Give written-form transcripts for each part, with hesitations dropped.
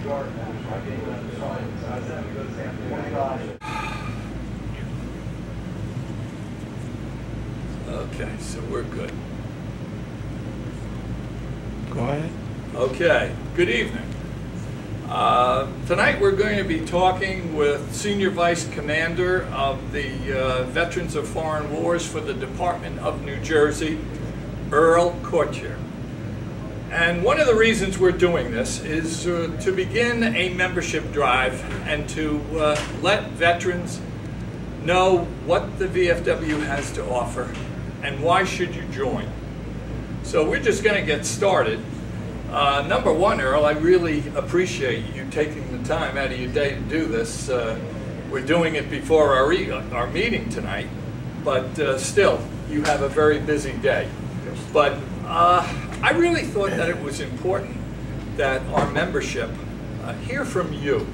Okay, so we're good. Go ahead. Okay, good evening. Tonight we're going to be talking with Senior Vice Commander of the Veterans of Foreign Wars for the Department of New Jersey, Earl. And one of the reasons we're doing this is to begin a membership drive and to let veterans know what the VFW has to offer and why should you join. So we're just going to get started. Number one, Earl, I really appreciate you taking the time out of your day to do this. We're doing it before our meeting tonight, but still, you have a very busy day. But I really thought that it was important that our membership hear from you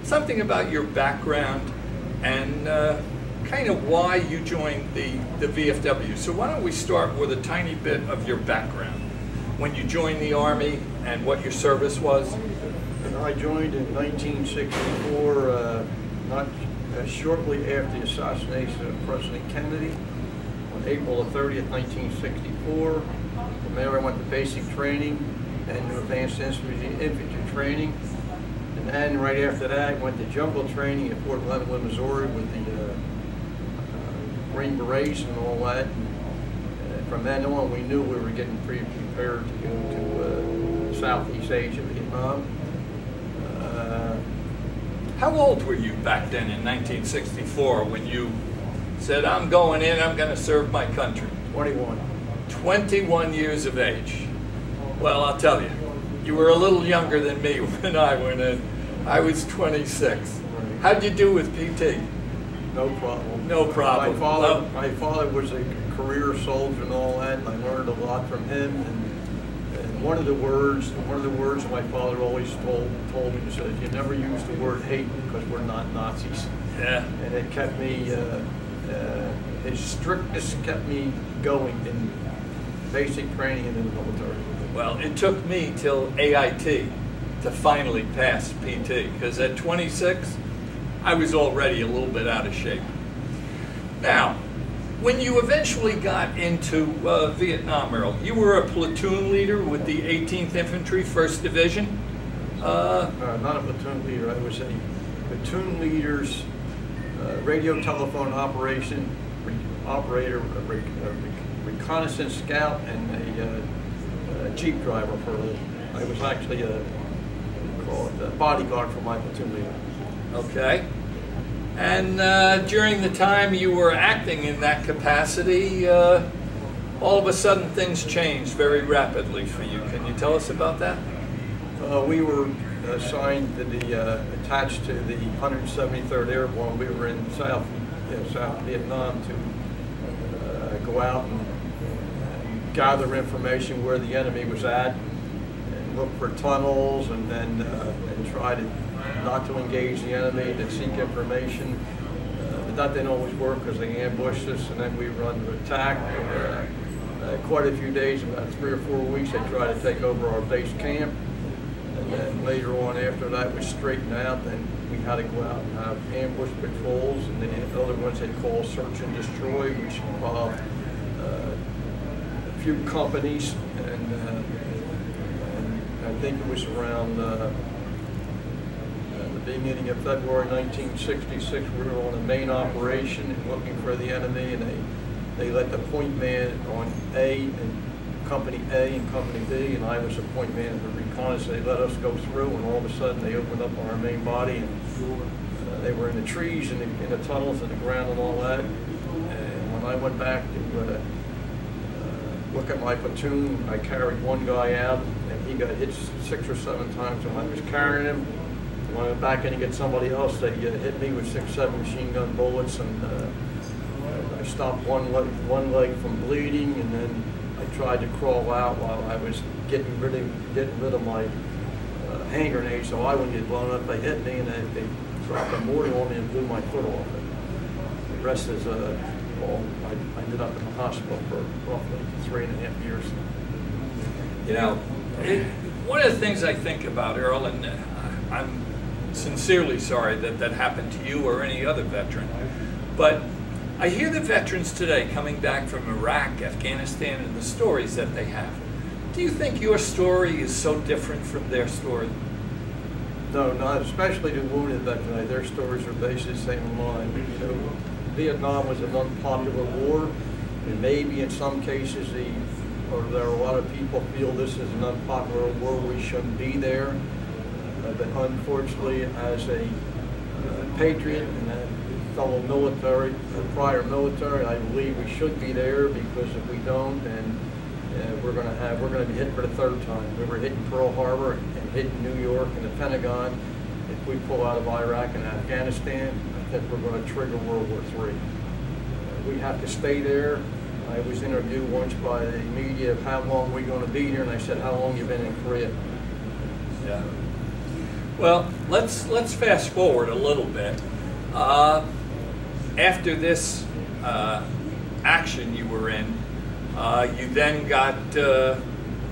something about your background and kind of why you joined the VFW. So why don't we start with a tiny bit of your background, when you joined the Army and what your service was? I joined in 1964, shortly after the assassination of President Kennedy, on April 30th, 1964. From there I went to basic training and to advanced infantry training. And then right after that I went to jungle training at Fort Leonard, Missouri with the Green Berets and all that. From then on, we knew we were getting pretty prepared to go to Southeast Asia, Vietnam. How old were you back then in 1964 when you said, I'm going in, I'm going to serve my country? 21. 21 years of age. Well, I'll tell you, you were a little younger than me when I went in. I was 26. How'd you do with PT? No problem. No problem. My father was a career soldier and all that, and I learned a lot from him. And one of the words my father always told me, he said, you never use the word hate because we're not Nazis. Yeah. And it kept me, his strictness kept me going in basic training and in the military. Well, it took me till AIT to finally pass PT, because at 26, I was already a little bit out of shape. Now, when you eventually got into Vietnam, Earl, you were a platoon leader with the 18th Infantry, 1st Division? Not a platoon leader. I was a platoon leader's radio telephone operator, reconnaissance scout, and a jeep driver for I was actually a bodyguard for my platoon leader. Okay. And during the time you were acting in that capacity, all of a sudden things changed very rapidly for you. Can you tell us about that? We were assigned to the, attached to the 173rd Airborne. We were in South Vietnam to go out and gather information where the enemy was at, and look for tunnels, and then and try to not to engage the enemy, to seek information. But that didn't always work because they ambushed us, and then we were under attack. Quite a few days, about 3 or 4 weeks, they tried to take over our base camp. And then later on, after that was straightened out, then we had to go out and have ambush patrols, and the other ones they call search and destroy, which involved a few companies, and I think it was around the beginning of February 1966, we were on a main operation and looking for the enemy, and they let the point man on A and Company A and Company B, and I was the point man of the reconnaissance. They let us go through, and all of a sudden they opened up on our main body, and they were in the trees and in the tunnels and the ground and all that. And when I went back to look at my platoon, I carried one guy out, and he got hit 6 or 7 times when I was carrying him. When I went back in to get somebody else, they hit me with 6 or 7 machine gun bullets, and I stopped one leg from bleeding, and then I tried to crawl out while I was getting rid of my hand grenade so I wouldn't get blown up. They hit me, and they dropped a mortar on me and blew my foot off. And the rest is, well, I ended up in the hospital for roughly 3.5 years. You know, One of the things I think about, Earl, and I'm sincerely sorry that that happened to you or any other veteran, but I hear the veterans today coming back from Iraq, Afghanistan, and the stories that they have. Do you think your story is so different from their story? No, not especially the wounded veterans. Their stories are basically the same as mine. You know, Vietnam was an unpopular war, and maybe in some cases there are a lot of people feel this is an unpopular war. We shouldn't be there. But unfortunately, as a patriot and a fellow military, prior military, I believe we should be there, because if we don't, then we're going to be hit for the third time. We were hitting Pearl Harbor and hitting New York and the Pentagon. If we pull out of Iraq and Afghanistan, I think we're going to trigger World War III. We have to stay there. I was interviewed once by the media of how long we're going to be here, and I said, "How long you been in Korea?" Yeah. Well, let's fast forward a little bit. After this action you were in, you then got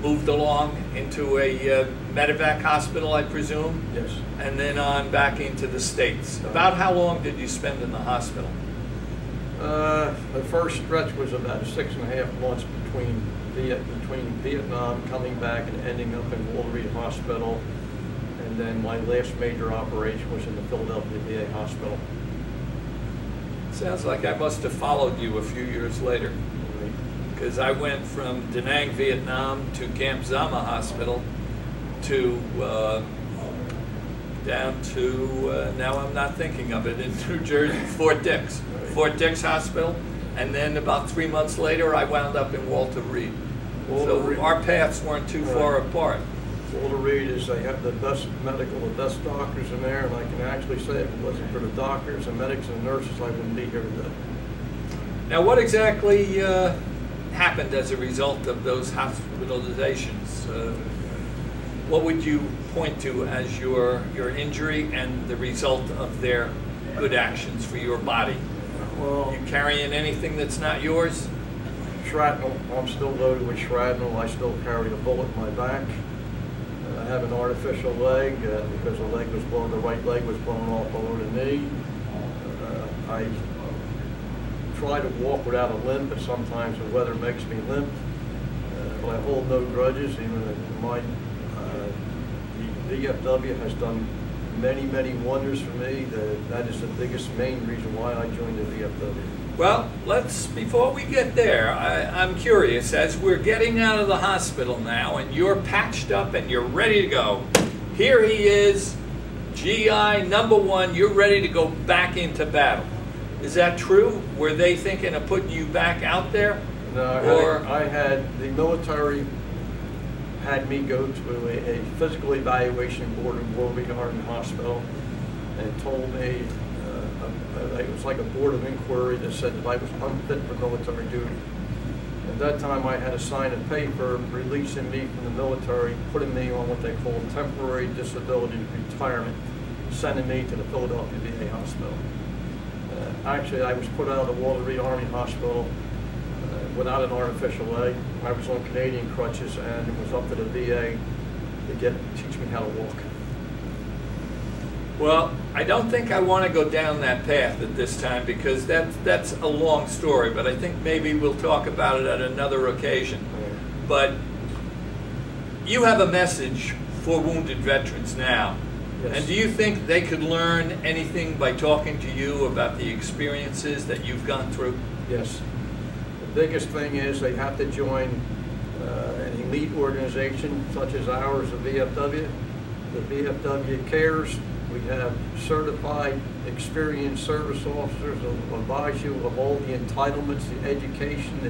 moved along into a medevac hospital, I presume? Yes. And then on back into the States. About how long did you spend in the hospital? The first stretch was about 6.5 months between Vietnam, coming back and ending up in Walter Reed Hospital. And then my last major operation was in the Philadelphia VA hospital. Sounds like I must have followed you a few years later, because I went from Da Nang, Vietnam to Camp Zama Hospital to down to, now I'm not thinking of it, in New Jersey, Fort Dix. Fort Dix Hospital, and then about 3 months later I wound up in Walter Reed. So our paths weren't too far apart. Walter Reed is, they have the best medical, the best doctors in there, and I can actually say if it wasn't for the doctors and medics and nurses, I wouldn't be here today. Now, what exactly happened as a result of those hospitalizations? What would you point to as your injury and the result of their good actions for your body? Well, you carrying anything that's not yours? Shrapnel. I'm still loaded with shrapnel. I still carry a bullet in my back. I have an artificial leg because the right leg was blown off below the knee. I try to walk without a limp, but sometimes the weather makes me limp. But I hold no grudges. Even the VFW has done many, many wonders for me. That is the biggest, main reason why I joined the VFW. Well, before we get there, I'm curious, as we're getting out of the hospital now and you're patched up and you're ready to go, here he is, GI #1, you're ready to go back into battle. Is that true? Were they thinking of putting you back out there? No, I had the military had me go to a physical evaluation board in Walter Reed Army Hospital and told me, it was like a board of inquiry that said that I was unfit for military duty. At that time I had to sign a paper releasing me from the military, putting me on what they call temporary disability retirement, sending me to the Philadelphia VA hospital. Actually, I was put out of the Walter Reed Army Hospital without an artificial leg. I was on Canadian crutches, and it was up to the VA to teach me how to walk. Well, I don't think I want to go down that path at this time, because that's a long story, but I think maybe we'll talk about it at another occasion. But you have a message for wounded veterans now. Yes. And do you think they could learn anything by talking to you about the experiences that you've gone through? Yes. The biggest thing is they have to join an elite organization such as ours, the VFW. The VFW cares. We have certified, experienced service officers who advise you of all the entitlements, the education, the